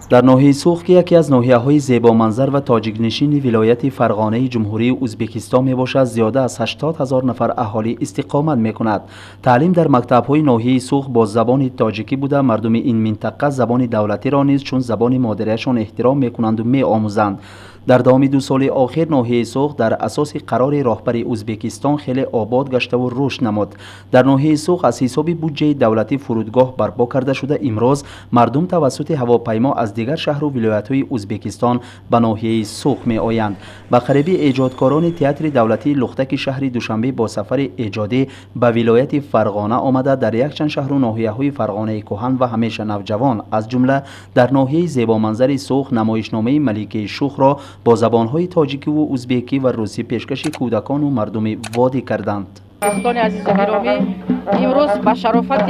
در ناحیه سوخ که یکی از ناحیه‌های زیبامنظر و تاجیک‌نشین ولایت فرغانه جمهوری ازبکستان میباشد، زیاده از 80,000 نفر اهالی استقامت میکند. تعلیم در مکتب‌های ناحیه سوخ با زبان تاجیکی بوده. مردم این منطقه زبان دولتی را نیز چون زبان مادریشان احترام میکنند و میآموزند. در دام 2 سال اخیر ناحیه سوخ در اساس قرار رهبر ازبکستان خیلی آباد گشته و رشد نمود. در ناحیه سوخ از حساب بودجه دولتی فرودگاه برپا کرده شده. امروز مردم توسط هواپیما از دیگر شهر و ولایت‌های ازبکستان به ناحیه سوخ می آیند. به قریبی ایجادکاران تئاتر دولتی لختک شهر دوشنبه با سفر ایجادی به ولایت فرغانه آمده در یک چند شهر و ناحیه‌های فرغانه کهن و همیشه نوجوان از جمله در ناحیه زیبامنظر سوخ نمایشنامه ملکه شوخ را با زبان‌های تاجیکی و ازبکی و روسی پیشکش کودکان و مردم وادی کردند. دوستان عزیز و گرامی، امروز با شرافت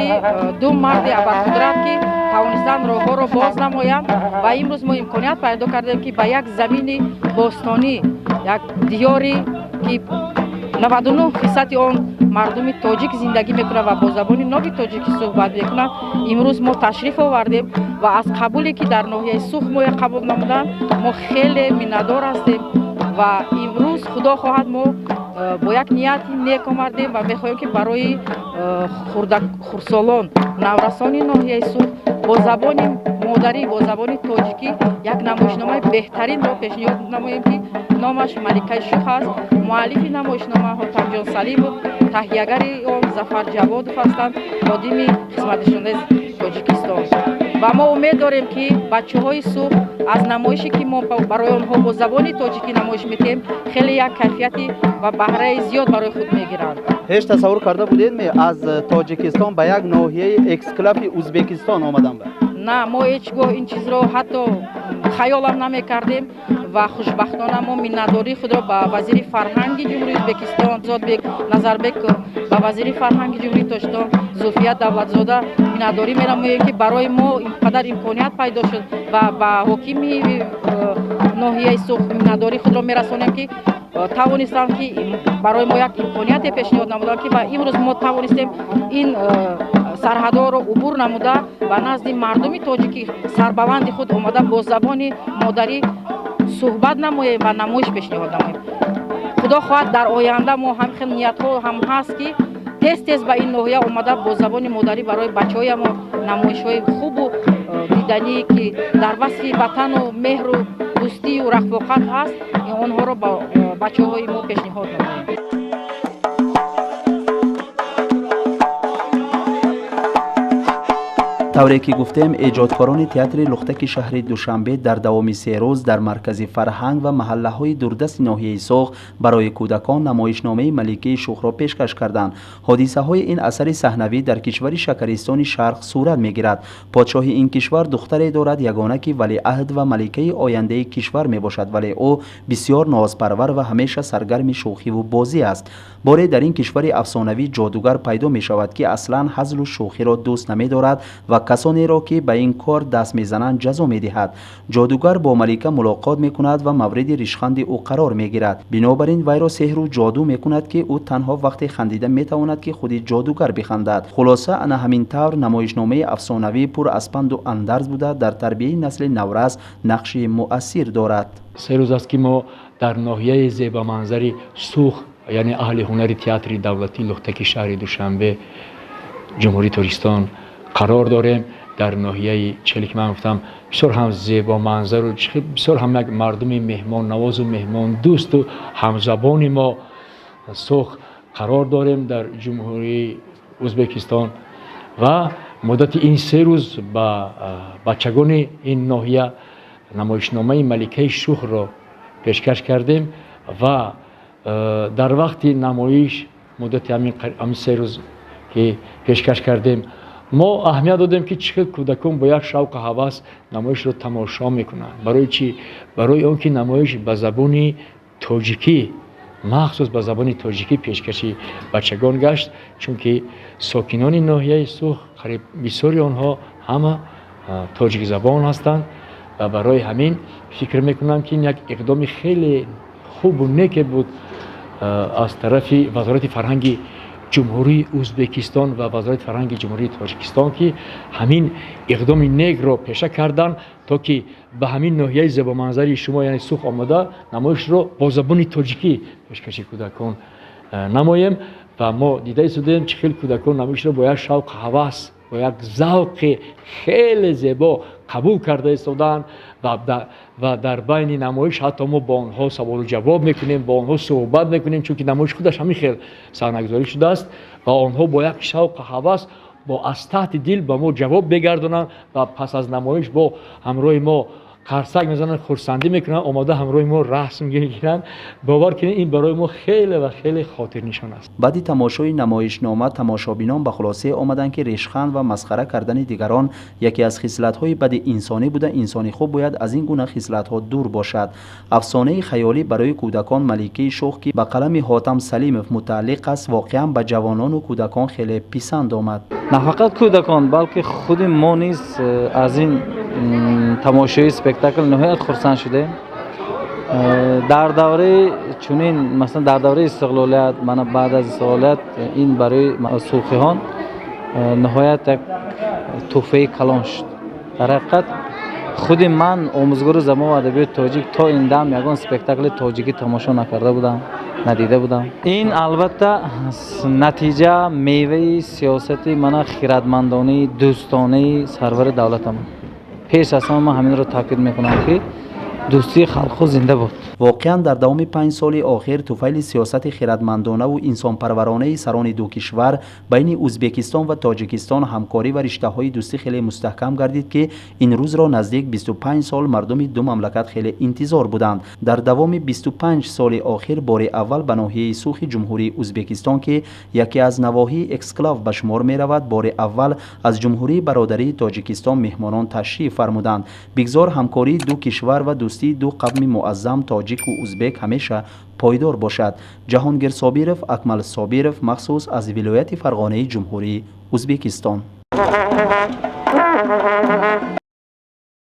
دو مرد ابرقدرت که توانستند راه‌ها را باز نمایند و امروز ما امکانیت پیدا کردیم که به یک زمین باستانی، یک دیاری که 99% آن مردم تاجیک زندگی میکنند و با زبان ناب تاجیکی صحبت میکنند، امروز ما تشریف آوردیم و از قبولی که در ناحیه سوخ ما قبول نمودند ما خیلی منتظر هستیم و امروز خدا خواهد ما با یک نیت نیک آمدیم و میخواهیم که برای خردسالان نورسان ناحیه سوخ با زبان مادری، با زبان تاجیکی یک نمایشنامه بهترین را پیشنهاد نماییم که نامش ملکه شوخ است. مؤلف نمایشنامه حاتم جان سلیم و تهیه‌گر آن ظفر جواد هستند، خادم خدمتشان از تاجیکستان. و ما امید داریم که بچه‌های سوخ از نمایشی که ما برای آنها با زبان تاجیکی نمایش می‌دهیم خیلی یک کیفیتی و بهره زیاد برای خود می‌گیرند. هیچ تصور کرده بودید از تاجیکستان به یک ناحیه اکسکلاف ازبکستان آمدن؟ نه، ما هیچگاه این چیز را حتی خیالم نمی‌کردیم و خوشبختانه ما منتداری خود را به وزیر فرهنگ جمهوری ازبکستان زادبک نظربک و وزیر فرهنگ جمهوری تاجیکستان زوفیه دولتزاده منتداری می‌نماییم که برای ما اینقدر امکانیت پیدا شد و به حاکم ناحیه سوخ منتداری خود را می‌رسانیم که توانستند که برای ما یک امکانیت پیشنهاد نمودند که با امروز ما توانستیم این سرحدها را عبور نموده و نزد مردم تاجیکی سربلند خود آمده با زبان مادری صحبت نماییم و نمایش پیشنهاد نماییم. خدا خواهد در آینده ما هم خیلی نیت‌ها هم هست که تز به این ناحیه آمده با زبان مادری برای بچه‌های ما نمایش‌های خوب و دیدنی که در وصف وطن و مهر و دوستی و رفاقت هست آنها را با بچه‌های ما پیشنهاد نماییم. طوری که گفتیم ایجادکاران تئاتر لختک شهر دوشنبه در دوام 3 روز در مرکز فرهنگ و محله های دوردست ناحیه سوخ برای کودکان نمایشنامه ملکه شوخ را پیشکش کردند. حادثه های این اثر صحنوی در کشور شکرستان شرق صورت می گیرد. پادشاه این کشور دختری دارد یگانه که ولیعهد و ملکه آینده کشور می باشد، ولی او بسیار نازپرور و همیشه سرگرم شوخی و بازی است. باره در این کشور افسانوی جادوگر پیدا می شود که اصلا هزل و شوخی را دوست نمی دارد و کسانی را که به این کار دست میزنند جزا میدهد. جادوگر با ملکه ملاقات میکند و مورد ریشخند او قرار میگیرد. بنابراین وی را سحر و جادو میکند که او تنها وقتی خندیده میتواند که خود جادوگر بخندد. خلاصه انا همین طور نمایشنامه افسانوی پر از پند و اندرز بوده در تربیت نسل نورس نقش مؤثر دارد. 3 روز است که ما در ناحیه زیبامنظر سوخ یعنی اهل هنر تئاتر دولتی لختک شهر دوشنبه جمهوری تاجیکستان قرار داریم. در ناحیه چلی که من گفتم بسیار هم زیبا منظر و بسیار هم یک مردم مهمان نواز و مهمان دوست و همزبان ما سوخ قرار داریم در جمهوری ازبکستان و مدت این 3 روز با بچگان این ناحیه نمایشنامه ملکه شوخ را پیشکش کردیم و در وقت نمایش مدت همین 3 روز که پیشکش کردیم ما اهمیت دادیم که چه کودکان با یک شوق و هوس نمایش رو تماشا میکنند. برای چی؟ برای اون که نمایش به زبان تاجیکی مخصوص به زبان تاجیکی پیشکشی بچگان گشت، چون که ساکنان ناحیه سوخ قریب بسیاری آنها همه تاجیک زبان هستند و برای همین فکر میکنم که این یک اقدام خیلی خوب و نیک بود از طرف وزارت فرهنگ جمهوری ازبکستان و وزارت فرهنگ جمهوری تاجیکستان که همین اقدام نیک رو پیشه کردن تا که به همین ناحیه زیبا منظری شما یعنی سوخ آمده نمایش رو با زبان تاجیکی پیشکش کودکان نماییم و ما دیده شدیم چه خیلی کودکان نمایش رو با یک شوق هوس با یک ذوق خیلی زیبا قبول کرده ایستادن و در بین نمایش حتی ما با آنها سوال و جواب میکنیم با آنها صحبت میکنیم چون که نمایش خودش همین خیلی صحنه‌گذاری شده است و آنها با یک شوق هوس با از تحت دل به ما جواب بگردونن و پس از نمایش با همراه ما قرصک میزنن خرسندی میکنن آماده همراه ما رسم میگیرن باور کنید این برای ما خیلی و خیلی خاطر نشان است. بعد تماشای نمایشنامه تماشابینان به خلاصه آمدند که ریشخند و مسخره کردن دیگران یکی از خصلت‌های بد انسانی بوده. انسانی خوب باید از این گونه خصلت‌ها دور باشد. افسانه خیالی برای کودکان ملکه شوخ که به قلم حاتم سلیمов متعلق است واقعا به جوانان و کودکان خیلی پسند آمد. نه فقط کودکان بلکه خود ما نیز از این تماشای اسپکتاکل نهایت خرسند شده. در دوره چنین مثلا در دوره استقلالیت من بعد از استقلالیت این برای سوخیان نهایت یک تحفه کلان شد. در حقیقت خود من آموزگار زبان و ادبیات تاجیک تا این دم یگان اسپکتاکل تاجیکی تماشا نکرده بودم ندیده بودم. این البته نتیجه میوه سیاست من خیرتمندانه دوستانه سرور دولتم. پیش از همه همین رو تاکید میکنم که دوستی خلق زنده بود. واقعا در دوام 5 سال آخر طفیل سیاست خردمندانه و انسان پرورانه سران دو کشور بین ازبکستان و تاجیکستان همکاری و رشته های دوستی خیلی مستحکم گردید که این روز را نزدیک 25 سال مردم دو مملکت خیلی انتظار بودند. در دوام 25 سال آخر بار اول به ناحیه سوخ جمهوری ازبکستان که یکی از نواحی اکسکلاو به شمار می رود بار اول از جمهوری برادری تاجیکستان مهمانان تشریف فرمودند. بگذار همکاری دو کشور و دوستی دو قوم معظم تاجیک و ازبک همیشه پایدار باشد. جهانگیر صابیرov اکمل صابیرov مخصوص از ولایت فرغانه جمهوری ازبکستان.